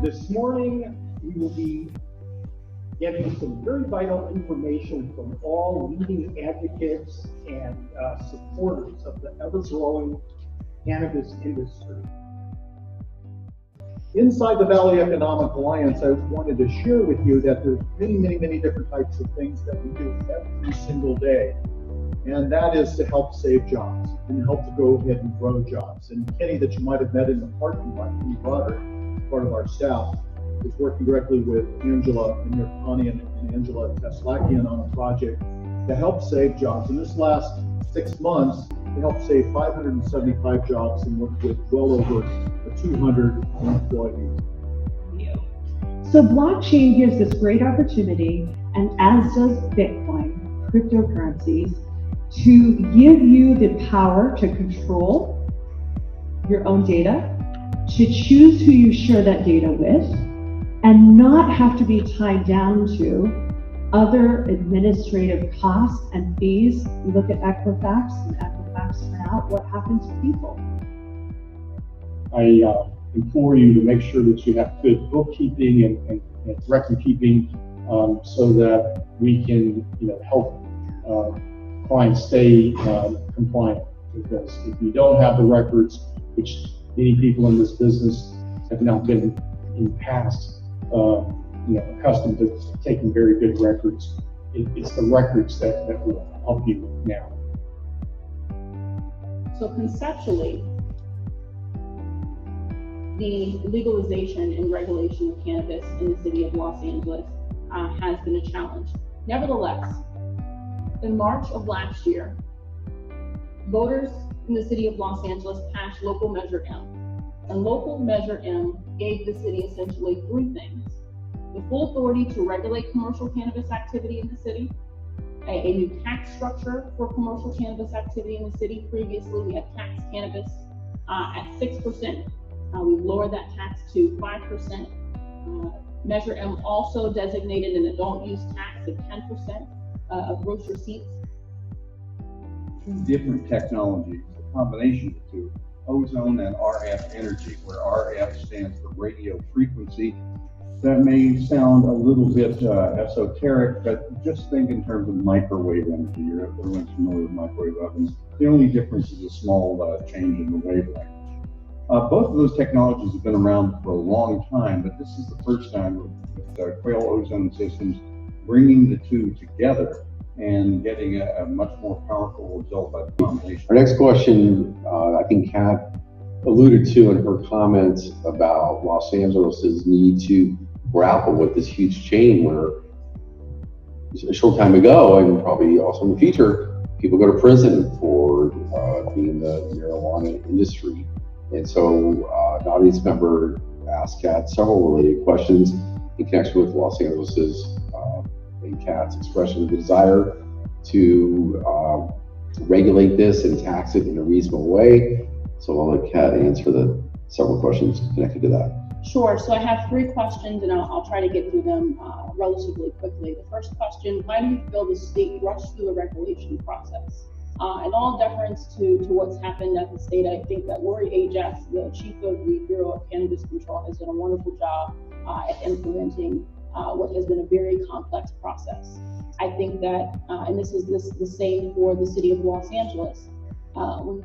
This morning, we will be getting some very vital information from all leading advocates and supporters of the ever-growing cannabis industry. Inside the Valley Economic Alliance, I wanted to share with you that there's many different types of things that we do every single day. And that is to help save jobs and help to go ahead and grow jobs. And Kenny, that you might have met in the parking lot, Kenny Broder, part of our staff, is working directly with Angela and Connie and Angela Teslakian on a project to help save jobs. In this last 6 months, we helped save 575 jobs and worked with well over 200 employees. So blockchain gives us great opportunity, and as does Bitcoin, cryptocurrencies, to give you the power to control your own data, to choose who you share that data with, and not have to be tied down to other administrative costs and fees. You look at Equifax, and Equifax turn out what happens to people. I implore you to make sure that you have good bookkeeping and record keeping so that we can help clients stay compliant. Because if you don't have the records, which many people in this business have now been in the past accustomed to taking very good records, it's the records that will help you now. So conceptually, the legalization and regulation of cannabis in the city of Los Angeles has been a challenge. Nevertheless, in March of last year, voters in the city of Los Angeles passed Local Measure M. And Local Measure M gave the city essentially three things: the full authority to regulate commercial cannabis activity in the city, a new tax structure for commercial cannabis activity in the city. Previously, we had taxed cannabis at 6%. We've lowered that tax to 5%. Measure M also designated an adult use tax of 10% of gross receipts. Different technologies, a combination of the two, ozone and RF energy, where RF stands for radio frequency. That may sound a little bit esoteric, but just think in terms of microwave energy. Everyone's familiar with microwave ovens. The only difference is a small change in the wavelength. Both of those technologies have been around for a long time, but this is the first time with Quail Ozone Systems bringing the two together and getting a much more powerful result by the combination. Our next question, I think Kat alluded to in her comments about Los Angeles' need to grapple with this huge chain where a short time ago, and probably also in the future, people go to prison for being in the marijuana industry. And so an audience member asked Kat several related questions in connection with Los Angeles' and Kat's expression of the desire to regulate this and tax it in a reasonable way. So I'll let Kat answer the several questions connected to that. Sure, so I have three questions and I'll try to get through them relatively quickly. The first question: why do you feel the state rushed through the regulation process? In all deference to what's happened at the state, I think that Lori Aegis, the chief of the Bureau of Cannabis Control, has done a wonderful job at implementing what has been a very complex process. I think that, and this is the same for the city of Los Angeles, when